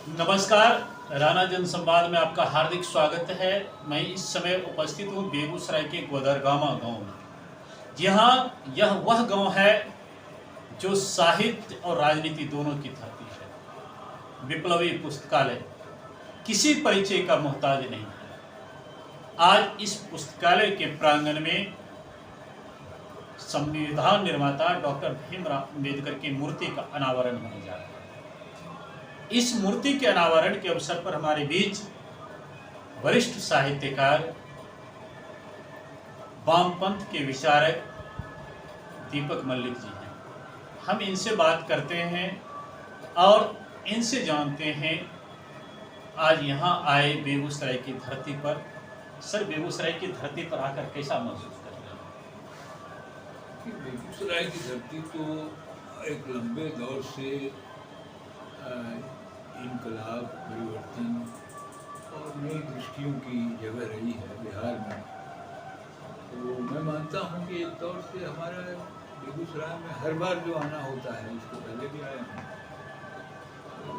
नमस्कार। राणा जनसंवाद में आपका हार्दिक स्वागत है। मैं इस समय उपस्थित हूँ बेगूसराय के गोदरगामा गांव में। जी हाँ, यह वह गांव है जो साहित्य और राजनीति दोनों की धरती है। विप्लवी पुस्तकालय किसी परिचय का मोहताज नहीं है। आज इस पुस्तकालय के प्रांगण में संविधान निर्माता डॉक्टर भीमराव अम्बेडकर की मूर्ति का अनावरण होने जा रहा है। इस मूर्ति के अनावरण के अवसर पर हमारे बीच वरिष्ठ साहित्यकार, वामपंथ के विचारक दीपक मल्लिक जी हैं। हम इनसे बात करते हैं और इनसे जानते हैं आज यहाँ आए बेगूसराय की धरती पर। सर, बेगूसराय की धरती पर आकर कैसा महसूस कर रहे हैं? बेगूसराय की धरती तो एक लंबे दौर से इनकलाब, परिवर्तन और नई दृष्टियों की जगह रही है बिहार में। तो मैं मानता हूँ कि एक दौर से हमारा बेगूसराय में हर बार जो आना होता है, इसको पहले भी आया हूँ, तो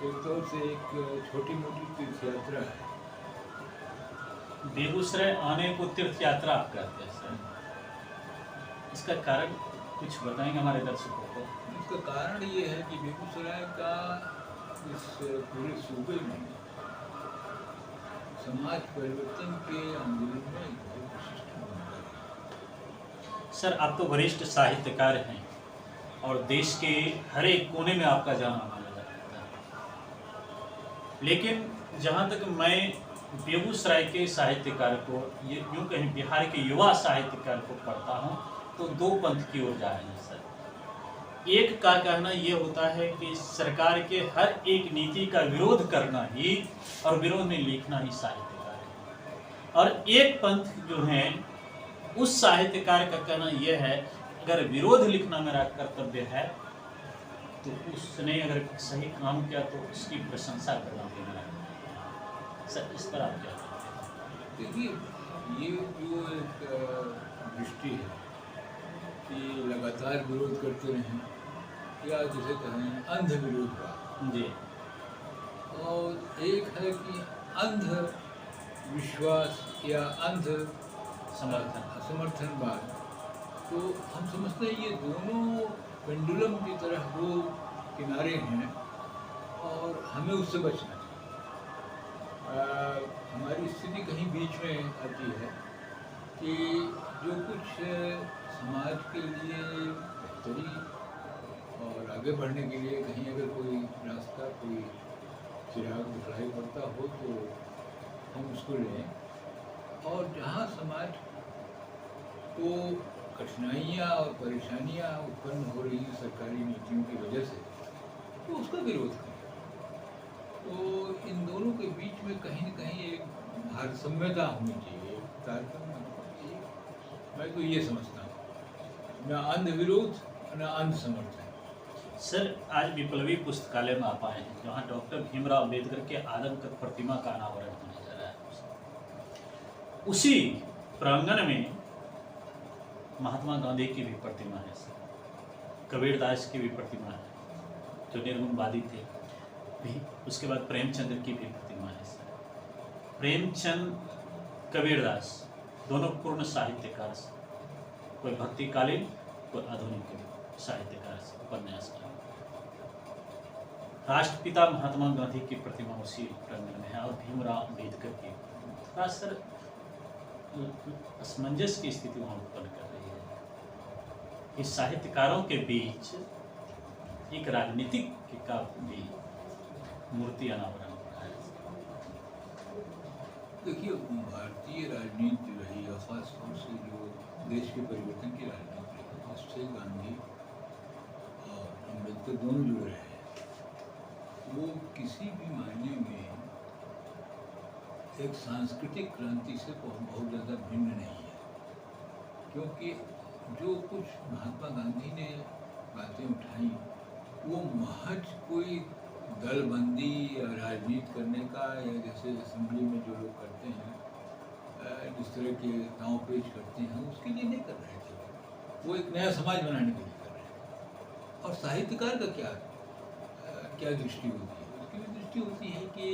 एक दौर से एक छोटी मोटी तीर्थ यात्रा है। बेगूसराय आने को तीर्थ यात्रा आप कहते हैं सर, इसका कारण कुछ बताएंगे हमारे दर्शकों को? इसका कारण ये है कि बेगूसराय का इस पूरे सूबे में समाज परिवर्तन के आंदोलन में एक बहुत विशिष्ट भूमिका है। सर, आप तो वरिष्ठ साहित्यकार हैं और देश के हर एक कोने में आपका जाना माना जाता है, लेकिन जहाँ तक मैं बेगूसराय के साहित्यकार को, ये यूँ कहीं बिहार के युवा साहित्यकार को पढ़ता हूँ तो दो पंथ की ओर जा रहे हैं सर। एक का कहना ये होता है कि सरकार के हर एक नीति का विरोध करना ही और विरोध में लिखना ही साहित्यकार है, और एक पंथ जो है उस साहित्यकार का कहना यह है अगर विरोध लिखना मेरा कर्तव्य है तो उसने अगर सही काम किया तो उसकी प्रशंसा करना भी मेरा कर्तव्य है। सर, इस पर आप क्या कहते हैं? देखिए, ये जो एक दृष्टि है कि लगातार विरोध करते रहें, या जिसे कहें अंध विरोध का जी, और एक है कि अंध विश्वास या अंध समर्थनवाद। तो हम समझते हैं ये दोनों पेंडुलम की तरह वो किनारे हैं और हमें उससे बचना चाहिए। हमारी स्थिति कहीं बीच में आती है कि जो कुछ समाज के लिए बेहतरी और आगे बढ़ने के लिए कहीं अगर कोई रास्ता, कोई चिराग दिखलाई पड़ता हो तो हम उसको लें, और जहाँ समाज को कठिनाइयाँ और परेशानियाँ उत्पन्न हो रही सरकारी नीतियों की वजह से, तो उसका विरोध करें। तो इन दोनों के बीच में कहीं न कहीं एक भारसाम्यता होनी चाहिए, तारतम्य होना चाहिए। मैं तो ये समझता हूँ, न अंध विरोध न अंध समर्थन। सर, आज विप्लवी पुस्तकालय में आप आए हैं जहाँ डॉक्टर भीमराव अम्बेडकर के आदमकद प्रतिमा का अनावरण होने जा रहा है। उसी प्रांगण में महात्मा गांधी की भी प्रतिमा है सर, कबीरदास की भी प्रतिमा है जो निर्गुणवादी थे भी, उसके बाद प्रेमचंद्र की भी प्रतिमा है सर। प्रेमचंद, कबीरदास दोनों पूर्ण साहित्यकार, कोई भक्तिकालीन कोई आधुनिक साहित्यकार, उपन्यासकार। राष्ट्रपिता महात्मा गांधी की प्रतिमा उसी प्रांगण में है और भीमराव अम्बेडकर की थोड़ा सर असमंजस की स्थिति वहाँ उत्पन्न कर रही है। इस साहित्यकारों के बीच एक राजनीतिक का भी मूर्ति अनावरण हो रहा है। देखिए, भारतीय राजनीति जो रही है, खासतौर से जो देश के परिवर्तन की राजनीति रही, उससे गांधी और अम्बेडकर दोनों जुड़े रहे हैं। वो किसी भी मायने में एक सांस्कृतिक क्रांति से बहुत ज़्यादा भिन्न नहीं है, क्योंकि जो कुछ महात्मा गांधी ने बातें उठाई वो महज कोई दलबंदी या राजनीति करने का, या जैसे असेंबली में जो लोग करते हैं जिस तरह के दांव पेच करते हैं, उसके लिए नहीं कर रहे थे। वो एक नया समाज बनाने के लिए कर रहे हैं। और साहित्यकार का क्या दृष्टि होती है? उसकी भी दृष्टि दृष्टि होती है कि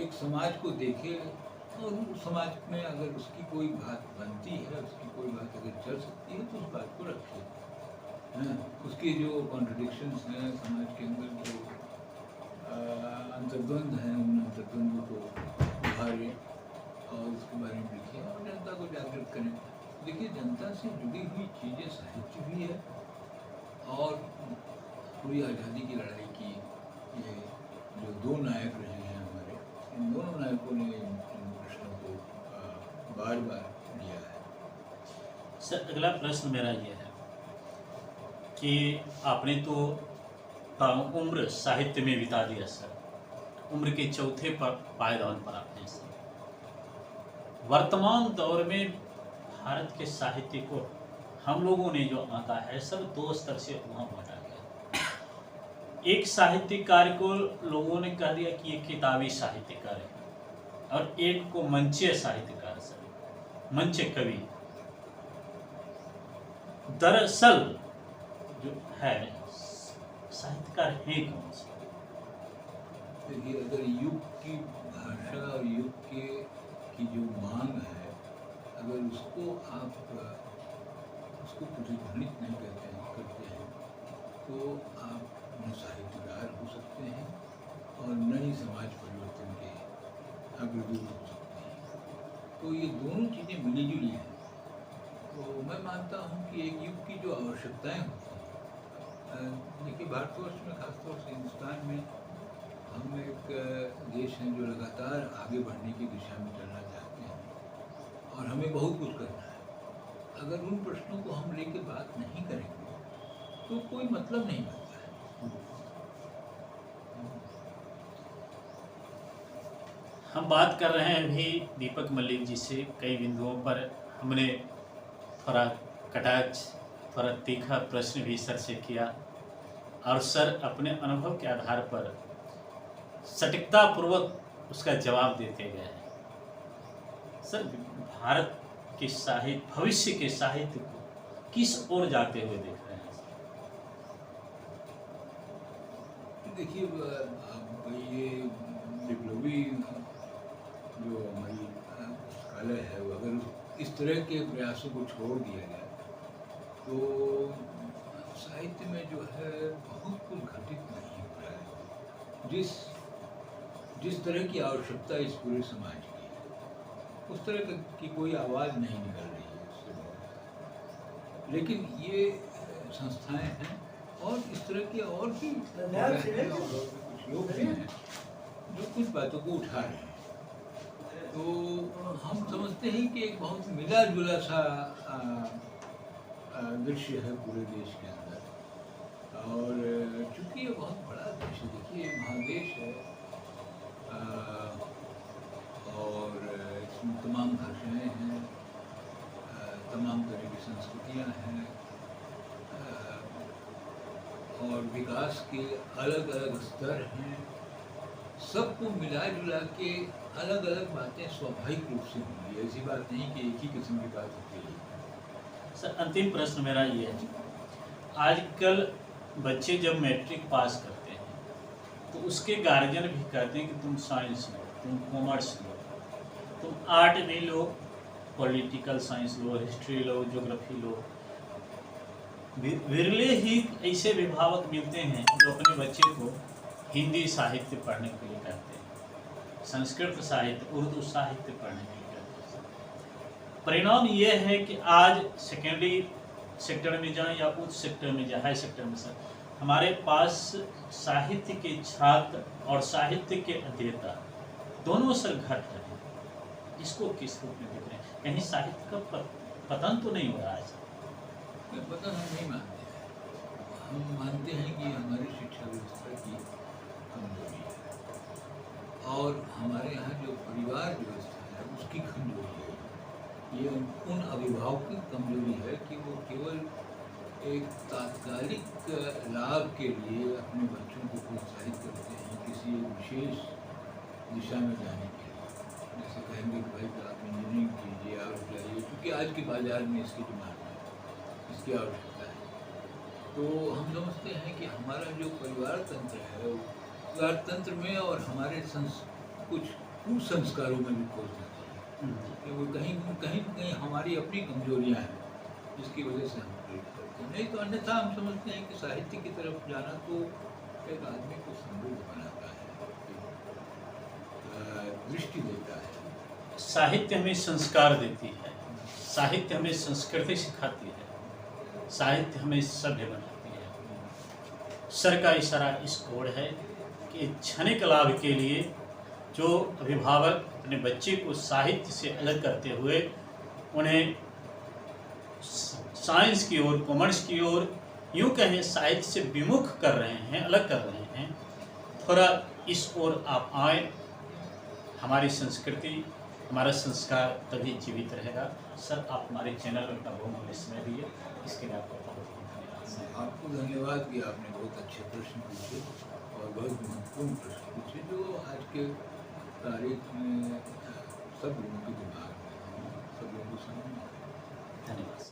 एक समाज को देखे और उस समाज में अगर उसकी कोई बात बनती है, उसकी कोई बात अगर चल सकती है तो उस बात को रखे। हैं उसके जो कॉन्ट्रडिक्शंस हैं समाज के अंदर, जो अंतर्द्वंद हैं, उन अंतर्द्वंदों को उभारें और उसके बारे में लिखें और जनता को जागृत करें। देखिए, जनता से जुड़ी हुई चीज़ें साहित्य भी है और पूरी आज़ादी की लड़ाई की ये जो दो नायक रहे हैं हमारे, इन दोनों नायकों ने इन प्रश्नों को बार बार लिया है। सर, अगला प्रश्न मेरा ये है कि आपने तो उम्र साहित्य में बिता दिया सर, उम्र के चौथे पायदान पर आप हैं सर। वर्तमान दौर में भारत के साहित्य को हम लोगों ने जो आंका है सर, दो स्तर से वहाँ बांटा गया। एक साहित्यकार को लोगों ने कह दिया कि ये किताबी साहित्यकार है और एक को मंचीय साहित्यकार सर, मंच कवि। दरअसल जो है साहित्यकार है कौन से? देखिए, अगर युग की भाषा और युग की जो मांग है, अगर उसको आप उसको प्रतिध्वनित नहीं करते हैं तो आप न साहित्यकार हो सकते हैं और न ही समाज परिवर्तन के अग्रदूत हो सकते हैं। तो ये दोनों चीज़ें मिली जुली हैं। तो मैं मानता हूँ कि एक युग की जो आवश्यकताएं होती हैं, देखिए भारतवर्ष में, खासतौर से हिंदुस्तान में, हम एक देश हैं जो लगातार आगे बढ़ने की दिशा में चलना चाहते हैं और हमें बहुत कुछ करना है। अगर उन प्रश्नों को हम लेके बात नहीं करेंगे तो कोई मतलब नहीं बनता है। हम बात कर रहे हैं अभी दीपक मल्लिक जी से। कई बिंदुओं पर हमने थोड़ा कटाक्ष, थोड़ा तीखा प्रश्न भी सर से किया और सर अपने अनुभव के आधार पर सटीकता पूर्वक उसका जवाब देते गए हैं। सर, भारत के साहित्य, भविष्य के साहित्य को किस ओर जाते हुए देख रहे हैं? देखिए, ये विप्लवी जो हमारी पुस्तकालय है, वो अगर इस तरह के प्रयासों को छोड़ दिया जाए तो साहित्य में जो है बहुत कुछ घटित नहीं हो रहा है। जिस तरह की आवश्यकता इस पूरे समाज की है, उस तरह की कोई आवाज़ नहीं निकल रही है उससे बहुत। लेकिन ये संस्थाएं हैं और इस तरह के और भी कुछ लोग भी हैं जो कुछ बातों को उठा रहे हैं। तो हम समझते हैं कि एक बहुत मिला जुला सा दृश्य है पूरे देश के अंदर। और चूँकि ये बहुत बड़ा देश है, देखिए महादेश है और इसमें तमाम भाषाएं हैं, तमाम तरह की संस्कृतियां हैं और विकास के अलग अलग स्तर हैं। सबको मिला जुला के अलग अलग बातें स्वाभाविक रूप से होंगी। ऐसी बात नहीं कि एक ही किस्म की बात होती है। सर, अंतिम प्रश्न मेरा ये है, आजकल बच्चे जब मैट्रिक पास करते हैं तो उसके गार्जियन भी कहते हैं कि तुम साइंस लो, तुम कॉमर्स लो, तुम आर्ट भी लो, पॉलिटिकल साइंस लो, हिस्ट्री लो, ज्योग्राफी लो। विरले ही ऐसे अभिभावक मिलते हैं जो अपने बच्चे को हिंदी साहित्य पढ़ने के लिए कहते हैं, संस्कृत साहित्य, उर्दू साहित्य पढ़ने के लिए कहते हैं। परिणाम ये है कि आज सेकेंडरी सेक्टर में जाएं या उच्च सेक्टर में जाएं, हाई सेक्टर में सर, हमारे पास साहित्य के छात्र और साहित्य के अध्येता दोनों सर घट रहे हैं। इसको किस रूप में देख रहे हैं? कहीं साहित्य का पतन तो नहीं हो रहा है? पतन हम नहीं मानते हैं। हम मानते हैं कि हमारी शिक्षा व्यवस्था की कमजोरी है और हमारे यहाँ जो परिवार व्यवस्था है उसकी कमजोरी है। ये उन अभिभावकों की कमजोरी है कि वो केवल एक तात्कालिक लाभ के लिए अपने बच्चों को प्रोत्साहित करते हैं किसी विशेष दिशा में जाने के लिए। जैसे कहेंगे कि भाई आप इंजीनियरिंग कीजिए, आप जाइए, क्योंकि आज के बाज़ार में इसकी डिमांड है, इसकी आवश्यकता है। तो हम समझते हैं कि हमारा जो परिवार तंत्र है तंत्र में और हमारे कुछ कुसंस्कारों में भी खोजना चाहिए कि वो कहीं कहीं कहीं हमारी अपनी कमजोरियां हैं जिसकी वजह से हम प्रेरित करते हैं। नहीं तो अन्यथा हम समझते हैं कि साहित्य की तरफ जाना तो एक आदमी को समृद्ध बनाता है, दृष्टि देता है। साहित्य हमें संस्कार देती है, साहित्य हमें संस्कृति सिखाती है, साहित्य हमें सभ्य बनाती है। सर का इशारा इस ओर है कि क्षणिक लाभ के लिए जो अभिभावक अपने बच्चे को साहित्य से अलग करते हुए उन्हें साइंस की ओर, कॉमर्स की ओर, यूँ कहें साहित्य से विमुख कर रहे हैं, अलग कर रहे हैं, थोड़ा इस ओर आप आए। हमारी संस्कृति, हमारा संस्कार तभी जीवित रहेगा। सर, आप हमारे चैनल में अपना बहुमूल्य समय दिए, इसके लिए आपका बहुत बहुत धन्यवाद। आपको धन्यवाद कि आपने बहुत अच्छे प्रश्न पूछे और बहुत महत्वपूर्ण प्रश्न पूछे जो आज के तारीख में सब लोगों के दिमाग में, सब लोगों को समझ में। धन्यवाद।